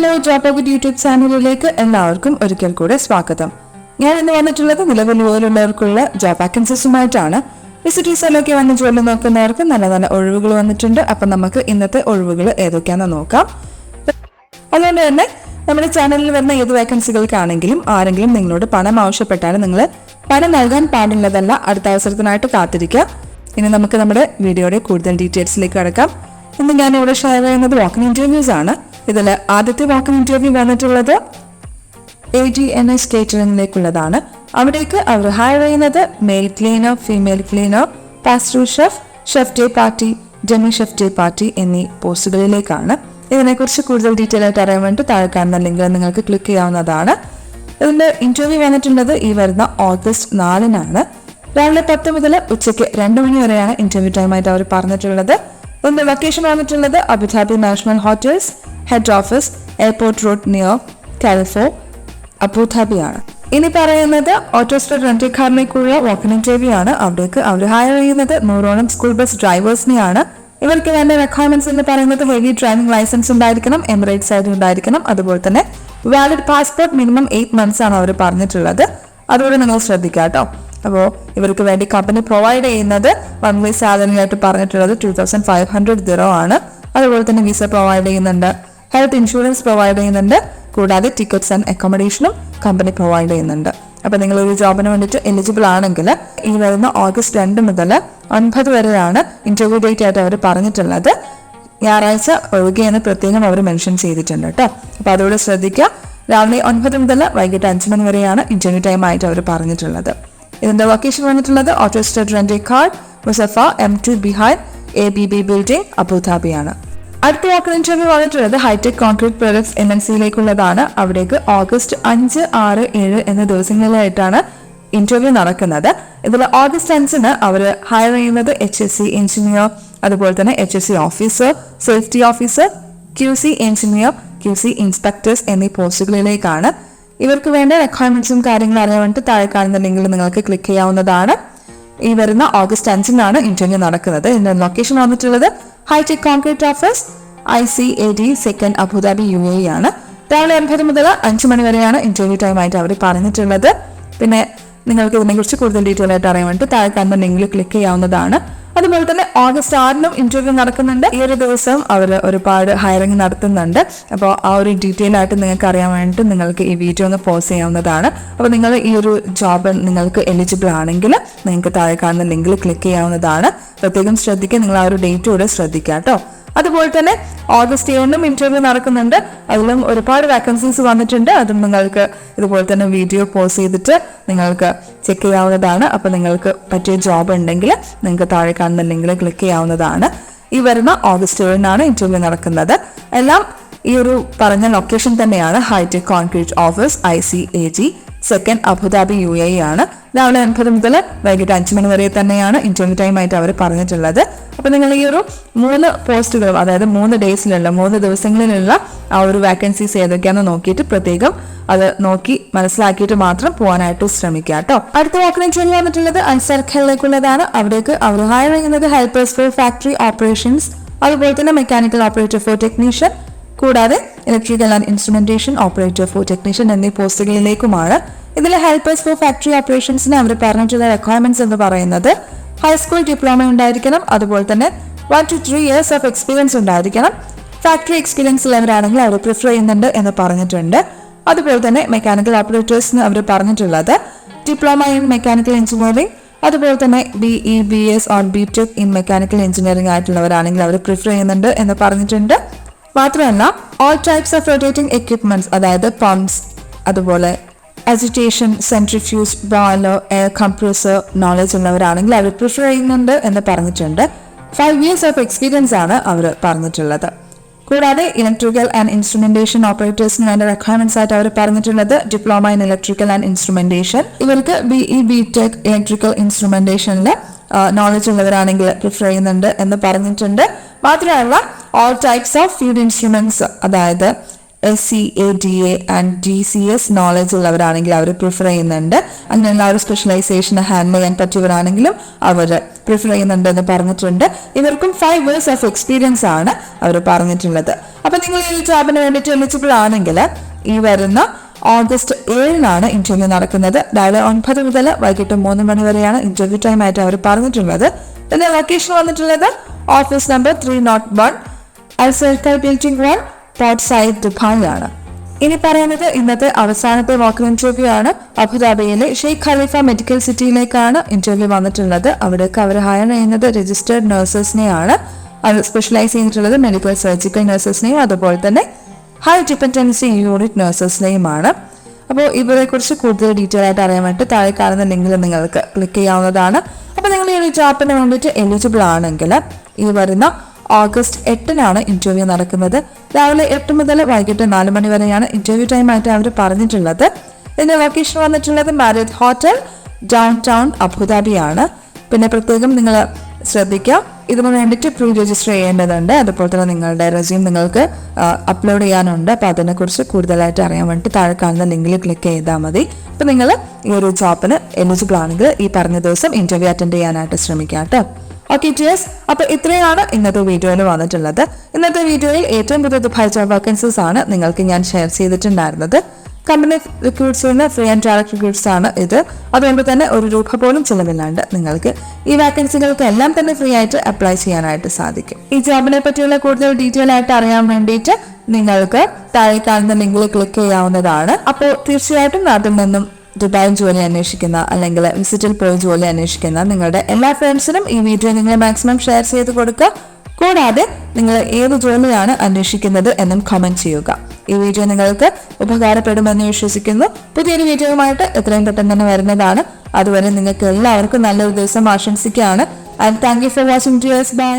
Hello job pocket YouTube ചാനലിലേക്ക് എല്ലാവർക്കും ഒരിക്കൽ കൂടെ സ്വാഗതം. ഞാൻ ഇന്ന് വന്നിട്ടുള്ളത് നിലവിൽ പോലുള്ളവർക്കുള്ള ജോബ് വാക്കൻസീസുമായിട്ടാണ്. വിസിറ്റേഴ്സിലൊക്കെ വന്ന് ജോലി നോക്കുന്നവർക്ക് നല്ല നല്ല ഒഴിവുകൾ വന്നിട്ടുണ്ട്. അപ്പം നമുക്ക് ഇന്നത്തെ ഒഴിവുകൾ ഏതൊക്കെയാണെന്ന് നോക്കാം. അതുകൊണ്ട് തന്നെ നമ്മുടെ ചാനലിൽ വരുന്ന ഏത് വേക്കൻസികൾക്കാണെങ്കിലും ആരെങ്കിലും നിങ്ങളോട് പണം ആവശ്യപ്പെട്ടാൽ നിങ്ങൾ പണം നൽകാൻ പാടുള്ളതല്ല. അടുത്ത അവസരത്തിനായിട്ട് കാത്തിരിക്കുക. ഇനി നമുക്ക് നമ്മുടെ വീഡിയോയുടെ കൂടുതൽ ഡീറ്റെയിൽസിലേക്ക് കടക്കാം. ഇന്ന് ഞാൻ ഇവിടെ ഷെയർ ചെയ്യുന്നത് വാക്കിൻ ഇന്റർവ്യൂസ് ആണ്. ഇതിൽ ആദ്യത്തെ വാക്കിൻ ഇന്റർവ്യൂ വന്നിട്ടുള്ളത് AGNS കേറ്ററിംഗിലേക്കുള്ളതാണ്. അവിടേക്ക് അവർ ഹയർ ചെയ്യുന്നത് male cleaner, female cleaner, pastry chef, chef de partie, demi chef de partie എന്നീ പോസ്റ്റുകളിലേക്കാണ്. ഇതിനെക്കുറിച്ച് കൂടുതൽ ഡീറ്റെയിൽ ആയിട്ട് അറിയാൻ വേണ്ടി താഴെ കാണുന്ന ലിങ്കിൽ നിങ്ങൾക്ക് ക്ലിക്ക് ചെയ്യാവുന്നതാണ്. ഇതിന്റെ ഇന്റർവ്യൂ വന്നിട്ടുള്ളത് ഈ വരുന്ന ഓഗസ്റ്റ് 4-നാണ്. രാവിലെ 10 മുതൽ ഉച്ചയ്ക്ക് 2 മണി വരെയാണ് ഇന്റർവ്യൂ ടൈമായിട്ട് അവർ പറഞ്ഞിട്ടുള്ളത്. ഇതിന്റെ ലൊക്കേഷൻ വന്നിട്ടുള്ളത് Abu Dhabi national hotels head office, airport road near കാലിഫോ, അബുദാബിയാണ്. ഇനി പറയുന്നത് ഓട്ടോസ്റ്റാർ റെന്റൽ കാറിലേക്കുള്ള വാക്കിൻ ഇന്റർവ്യൂ ആണ്. അവിടേക്ക് അവർ ഹയർ ചെയ്യുന്നത് 100ഓളം സ്കൂൾ ബസ് ഡ്രൈവേഴ്സിനെയാണ്. ഇവർക്ക് വേണ്ട റിക്വയർമെന്റ്സ് എന്ന് പറയുന്നത് ഹെവി ഡ്രൈവിംഗ് ലൈസൻസ് ഉണ്ടായിരിക്കണം, എമിറേറ്റ്സ് ആയിട്ട് ഉണ്ടായിരിക്കണം, അതുപോലെ തന്നെ വാലിഡ് പാസ്പോർട്ട് മിനിമം 8 months ആണ് അവർ പറഞ്ഞിട്ടുള്ളത്. അതുപോലെ നിങ്ങൾ ശ്രദ്ധിക്കുക കേട്ടോ. അപ്പോൾ ഇവർക്ക് വേണ്ടി കമ്പനി പ്രൊവൈഡ് ചെയ്യുന്നത് വൺ വേ സാലറി ആയിട്ട് പറഞ്ഞിട്ടുള്ളത് 2500 dirham ആണ്. അതുപോലെ തന്നെ വിസ പ്രൊവൈഡ് ചെയ്യുന്നുണ്ട്, ഹെൽത്ത് ഇൻഷുറൻസ് പ്രൊവൈഡ് ചെയ്യുന്നുണ്ട്, കൂടാതെ ടിക്കറ്റ്സ് ആൻഡ് അക്കോമഡേഷനും കമ്പനി പ്രൊവൈഡ് ചെയ്യുന്നുണ്ട്. അപ്പൊ നിങ്ങൾ ഒരു ജോബിന് വേണ്ടിയിട്ട് എലിജിബിൾ ആണെങ്കിൽ ഈ വരുന്ന ഓഗസ്റ്റ് 2 മുതൽ 9 വരെയാണ് ഇന്റർവ്യൂ ഡേറ്റ് ആയിട്ട് അവർ പറഞ്ഞിട്ടുള്ളത്. ഞായറാഴ്ച ഒഴികെയെന്ന് പ്രത്യേകം അവർ മെൻഷൻ ചെയ്തിട്ടുണ്ട് കേട്ടോ. അപ്പൊ അതോടെ ശ്രദ്ധിക്കുക. രാവിലെ 9 മുതൽ വൈകിട്ട് 5 മണി വരെയാണ് ഇന്റർവ്യൂ ടൈം ആയിട്ട് അവർ പറഞ്ഞിട്ടുള്ളത്. ഇതിന്റെ ലൊക്കേഷൻ വന്നിട്ടുള്ളത് Autostar rental car Mussafah M2 behind ABB building അബുദാബിയാണ്. അടുത്ത വാക്കിൻ ഇന്റർവ്യൂ വന്നിട്ടുള്ളത് ഹൈടെക് കോൺക്രീറ്റ് പ്രൊഡക്ട്സ് MNCയിലേക്കുള്ളതാണ്. അവിടേക്ക് ഓഗസ്റ്റ് 5, 6, 7 എന്ന ദിവസങ്ങളിലായിട്ടാണ് ഇന്റർവ്യൂ നടക്കുന്നത്. ഇതിൽ ഓഗസ്റ്റ് 5-ന് അവർ ഹയർ ചെയ്യുന്നത് HSC എഞ്ചിനീയർ, അതുപോലെ തന്നെ HSC officer, safety officer, QC engineer, QC inspectors എന്നീ പോസ്റ്റുകളിലേക്കാണ്. ഇവർക്ക് വേണ്ട റിക്വയർമെന്റ്സും കാര്യങ്ങളും അറിയാൻ വേണ്ടി താഴെ കാണുന്ന ലിങ്കിൽ നിങ്ങൾക്ക് ക്ലിക്ക് ചെയ്യാവുന്നതാണ്. ഈ വരുന്ന ഓഗസ്റ്റ് 5-നാണ് ഇന്റർവ്യൂ നടക്കുന്നത്. ഇതിന്റെ ലൊക്കേഷൻ വന്നിട്ടുള്ളത് hi tech concrete office ICAD 2nd Abu Dhabi UAE ആണ്. രാവിലെ 9 മുതൽ 5 മണി വരെയാണ് ഇന്റർവ്യൂ ടൈം ആയിട്ട് അവർ പറഞ്ഞിട്ടുള്ളത്. പിന്നെ നിങ്ങൾക്ക് ഇതിനെക്കുറിച്ച് കൂടുതൽ ഡീറ്റെയിൽ ആയിട്ട് അറിയാൻ വേണ്ടി താഴെ കാണുന്ന ലിങ്കിൽ ക്ലിക്ക് ചെയ്യാവുന്നതാണ്. അതുപോലെ തന്നെ ഓഗസ്റ്റ് 6-നും ഇന്റർവ്യൂ നടക്കുന്നുണ്ട്. ഈ ഒരു ദിവസം അവർ ഒരുപാട് ഹയറിംഗ് നടത്തുന്നുണ്ട്. അപ്പോൾ ആ ഒരു ഡീറ്റെയിൽ ആയിട്ട് നിങ്ങൾക്ക് അറിയാൻ വേണ്ടി നിങ്ങൾക്ക് ഈ വീഡിയോ ഒന്ന് പോസ് ചെയ്യാവുന്നതാണ്. അപ്പോൾ നിങ്ങൾ ഈ ഒരു ജോബ് നിങ്ങൾക്ക് എലിജിബിൾ ആണെങ്കിൽ നിങ്ങൾക്ക് താഴെ കാണുന്ന ലിങ്കിൽ ക്ലിക്ക് ചെയ്യാവുന്നതാണ്. പ്രത്യേകം ശ്രദ്ധിക്കുക, നിങ്ങൾ ആ ഒരു ഡേറ്റ് കൂടെ ശ്രദ്ധിക്കുക കേട്ടോ. അതുപോലെ തന്നെ ഓഗസ്റ്റ് 7-നും ഇന്റർവ്യൂ നടക്കുന്നുണ്ട്. അതിലും ഒരുപാട് വാക്കൻസീസ് വന്നിട്ടുണ്ട്. അതും നിങ്ങൾക്ക് ഇതുപോലെ തന്നെ വീഡിയോ പോസ്റ്റ് ചെയ്തിട്ട് നിങ്ങൾക്ക് ചെക്ക് ചെയ്യാവുന്നതാണ്. അപ്പൊ നിങ്ങൾക്ക് പറ്റിയ ജോബ് ഉണ്ടെങ്കിൽ നിങ്ങൾക്ക് താഴെ കാണുന്ന ലിങ്കിൽ ക്ലിക്ക് ചെയ്യാവുന്നതാണ്. ഈ വരുന്ന ഓഗസ്റ്റ് 7-നാണ് ഇന്റർവ്യൂ നടക്കുന്നത്. എല്ലാം ഈ ഒരു പറഞ്ഞ ലൊക്കേഷൻ തന്നെയാണ് hitech concrete office ICAD 2nd Abu Dhabi UAE ആണ്. രാവിലെ 9 മുതൽ വൈകിട്ട് 5 മണി വരെ തന്നെയാണ് ഇന്റർവ്യൂ ടൈം ആയിട്ട് അവർ പറഞ്ഞിട്ടുള്ളത്. അപ്പൊ നിങ്ങൾ ഈ ഒരു 3 പോസ്റ്റുകളും, അതായത് 3 ഡേയ്സിലുള്ള 3 ദിവസങ്ങളിലുള്ള ആ ഒരു വാക്കൻസീസ് ഏതൊക്കെയാണെന്ന് നോക്കിയിട്ട് പ്രത്യേകം അത് നോക്കി മനസ്സിലാക്കിയിട്ട് മാത്രം പോകാനായിട്ട് ശ്രമിക്കുക കേട്ടോ. അടുത്ത വാക്കിൻ ഇന്റർവ്യൂ വന്നിട്ടുള്ളത് അൻസർഖലിലേക്കുള്ളതാണ്. അവിടേക്ക് അവർ ഹയർ ചെയ്യുന്നത് ഹെൽപ്പേഴ്സ് ഫോർ ഫാക്ടറി ഓപ്പറേഷൻസ്, അതുപോലെ തന്നെ മെക്കാനിക്കൽ ഓപ്പറേറ്റർ ഫോർ ടെക്നീഷ്യൻ, കൂടാതെ electrical and instrumentation operator for technician എന്നീ പോസ്റ്റുകളിലേക്കുമാണ്. ഇതിൽ ഹെൽപ്പേഴ്സ് ഫോർ ഫാക്ടറി ഓപ്പറേഷൻസിന് അവർ പറഞ്ഞിട്ടുള്ള റിക്വയർമെന്റ്സ് എന്ന് പറയുന്നത് ഹൈസ്കൂൾ ഡിപ്ലോമ ഉണ്ടായിരിക്കണം, അതുപോലെ തന്നെ 1 to 3 years ഓഫ് എക്സ്പീരിയൻസ് ഉണ്ടായിരിക്കണം. ഫാക്ടറി എക്സ്പീരിയൻസ് ഉള്ളവരാണെങ്കിൽ അവർ പ്രിഫർ ചെയ്യുന്നുണ്ട് എന്ന് പറഞ്ഞിട്ടുണ്ട്. അതുപോലെ തന്നെ മെക്കാനിക്കൽ ഓപ്പറേറ്റേഴ്സിന് അവർ പറഞ്ഞിട്ടുള്ളത് ഡിപ്ലോമ ഇൻ മെക്കാനിക്കൽ എഞ്ചിനീയറിംഗ്, അതുപോലെ തന്നെ BE, BS or BTech in mechanical engineering ആയിട്ടുള്ളവരാണെങ്കിൽ അവർ പ്രിഫർ ചെയ്യുന്നുണ്ട് എന്ന് പറഞ്ഞിട്ടുണ്ട്. മാത്രമല്ല all types of rotating equipments, അതായത് പമ്പ്സ്, അതുപോലെ agitation, centrifuge, boiler, air compressor knowledge ഉള്ളവരാണെങ്കിൽ അവർ പ്രിഫർ ചെയ്യുന്നുണ്ട് എന്ന് പറഞ്ഞിട്ടുണ്ട്. 5 years ഓഫ് എക്സ്പീരിയൻസ് ആണ് അവർ പറഞ്ഞിട്ടുള്ളത്. കൂടാതെ ഇലക്ട്രിക്കൽ ആൻഡ് ഇൻസ്ട്രുമെന്റേഷൻ ഓപ്പറേറ്റേഴ്സിന് വേണ്ട റിക്വയർമെന്റ്സ് ആയിട്ട് അവർ പറഞ്ഞിട്ടുള്ളത് diploma in electrical and instrumentation. ഇവർക്ക് BE, BTech ഇലക്ട്രിക്കൽ ഇൻസ്ട്രുമെന്റേഷനിൽ നോളജ് ഉള്ളവരാണെങ്കിൽ പ്രിഫർ ചെയ്യുന്നുണ്ട് എന്ന് പറഞ്ഞിട്ടുണ്ട്. മാത്രമല്ല all types of field instruments, അതായത് SCADA ആൻഡ് GCS നോളജ് ഉള്ളവരാണെങ്കിൽ അവർ പ്രിഫർ ചെയ്യുന്നുണ്ട്. അങ്ങനെയുള്ള ഒരു സ്പെഷ്യലൈസേഷൻ ഹാൻഡിൽ ചെയ്യാൻ പറ്റിയവരാണെങ്കിലും അവർ പ്രിഫർ ചെയ്യുന്നുണ്ട് എന്ന് പറഞ്ഞിട്ടുണ്ട്. ഇവർക്കും 5 years ഓഫ് എക്സ്പീരിയൻസ് ആണ് അവർ പറഞ്ഞിട്ടുള്ളത്. അപ്പൊ നിങ്ങൾ ഈ ജോബിന് വേണ്ടിയിട്ട് എലിജിബിൾ ആണെങ്കിൽ ഈ വരുന്ന August 7 ഇന്റർവ്യൂ നടക്കുന്നത്. രാവിലെ 9 മുതൽ വൈകിട്ട് 3 മണി വരെയാണ് ഇന്റർവ്യൂ ടൈം ആയിട്ട് അവർ പറഞ്ഞിട്ടുള്ളത്. പിന്നെ ലൊക്കേഷൻ വന്നിട്ടുള്ളത് office number 301 Alserkal building 1 port side Dubai ആണ്. ഇനി പറയുന്നത് ഇന്നത്തെ അവസാനത്തെ വാക്ക് ഇന്റർവ്യൂ ആണ്. അബുദാബിയിലെ ഷെയ്ഖ് ഖലീഫ മെഡിക്കൽ സിറ്റിയിലേക്കാണ് ഇന്റർവ്യൂ വന്നിട്ടുള്ളത്. അവിടേക്ക് അവർ ഹയർ ചെയ്യുന്നത് രജിസ്റ്റേർഡ് നഴ്സസിനെയാണ്. അത് സ്പെഷ്യലൈസ് ചെയ്തിട്ടുള്ളത് മെഡിക്കൽ സർജിക്കൽ നഴ്സസിനെയും അതുപോലെ തന്നെ ഹൈ ഡിപ്പെൻഡൻസി യൂണിറ്റ് നഴ്സസിനെയുമാണ്. അപ്പോൾ ഇവരെ കുറിച്ച് കൂടുതൽ ഡീറ്റെയിൽ ആയിട്ട് അറിയാൻ വേണ്ടി താഴെ കാണുന്ന ലിങ്കിൽ നിങ്ങൾക്ക് ക്ലിക്ക് ചെയ്യാവുന്നതാണ്. അപ്പോൾ നിങ്ങൾ ഈ ഒരു ജോബിന് വേണ്ടിയിട്ട് എലിജിബിൾ ആണെങ്കിൽ ഈ വരുന്ന August 8 ഇന്റർവ്യൂ നടക്കുന്നത്. രാവിലെ 8 മുതൽ വൈകിട്ട് 4 മണി വരെയാണ് ഇന്റർവ്യൂ ടൈം ആയിട്ട് അവർ പറഞ്ഞിട്ടുള്ളത്. ഇതിന്റെ ലൊക്കേഷൻ വന്നിട്ടുള്ളത് മാരിയറ്റ് ഹോട്ടൽ ഡൗൺ ടൗൺ അബുദാബിയാണ്. പിന്നെ പ്രത്യേകം നിങ്ങൾ ശ്രദ്ധിക്കുക, ഇതിനു വേണ്ടിയിട്ട് പ്രീ രജിസ്റ്റർ ചെയ്യേണ്ടതുണ്ട്. അതുപോലെ തന്നെ നിങ്ങളുടെ റെസ്യൂം നിങ്ങൾക്ക് അപ്ലോഡ് ചെയ്യാനുണ്ട്. അപ്പോൾ അതിനെക്കുറിച്ച് കൂടുതലായിട്ട് അറിയാൻ വേണ്ടി താഴെ കാണുന്ന ലിങ്കിൽ ക്ലിക്ക് ചെയ്താൽ മതി. അപ്പോൾ നിങ്ങൾ ഈ ഒരു ജോബിന് എലിജിബിൾ ആണെങ്കിൽ ഈ പറഞ്ഞ ദിവസം ഇന്റർവ്യൂ അറ്റൻഡ് ചെയ്യാനായിട്ട് ശ്രമിക്കാം കേട്ടോ. ഓക്കെ ടിയേഴ്സ്, അപ്പോൾ ഇത്രയാണ് ഇന്നത്തെ വീഡിയോയിൽ വന്നിട്ടുള്ളത്. ഇന്നത്തെ വീഡിയോയിൽ ഏറ്റവും പുതിയ ദുബായ് ജോബ് വാക്കൻസീസ് ആണ് നിങ്ങൾക്ക് ഞാൻ ഷെയർ ചെയ്തിട്ടുണ്ടായിരുന്നത്. കമ്പനി റിക്രൂട്ട്സ് ചെയ്യുന്ന ഫ്രീ ആൻഡ് ഡയറക്ട് റിക്രൂട്ട്സ് ആണ് ഇത്. അതുകൊണ്ട് തന്നെ ₹1 പോലും ചിലവില്ലാണ്ട് നിങ്ങൾക്ക് ഈ വാക്കൻസികൾക്ക് എല്ലാം തന്നെ ഫ്രീ ആയിട്ട് അപ്ലൈ ചെയ്യാനായിട്ട് സാധിക്കും. ഈ ജോബിനെ പറ്റിയുള്ള കൂടുതൽ ഡീറ്റെയിൽ ആയിട്ട് അറിയാൻ വേണ്ടിയിട്ട് നിങ്ങൾക്ക് താഴെ കാണുന്ന ലിങ്കിൽ ക്ലിക്ക് ചെയ്യാവുന്നതാണ്. അപ്പോൾ തീർച്ചയായിട്ടും നാട്ടിൽ നിന്നും ദുബായിൽ ജോലി അന്വേഷിക്കുന്ന അല്ലെങ്കിൽ വിസിറ്റിൽ പോയി ജോലി അന്വേഷിക്കുന്ന നിങ്ങളുടെ എല്ലാ ഫ്രണ്ട്സിനും ഈ വീഡിയോ നിങ്ങൾ മാക്സിമം ഷെയർ ചെയ്ത് കൊടുക്കുക. കൂടാതെ നിങ്ങൾ ഏത് ജോലിയാണ് അന്വേഷിക്കുന്നത് എന്നും കമന്റ് ചെയ്യുക. ഈ വീഡിയോ നിങ്ങൾക്ക് ഉപകാരപ്പെടുമെന്ന് വിശ്വസിക്കുന്നു. പുതിയൊരു വീഡിയോയുമായിട്ട് എത്രയും പെട്ടെന്ന് തന്നെ വരുന്നതാണ്. അതുവരെ നിങ്ങൾക്ക് എല്ലാവർക്കും നല്ലൊരു ദിവസം ആശംസിക്കുകയാണ്. And thank you for watching. By.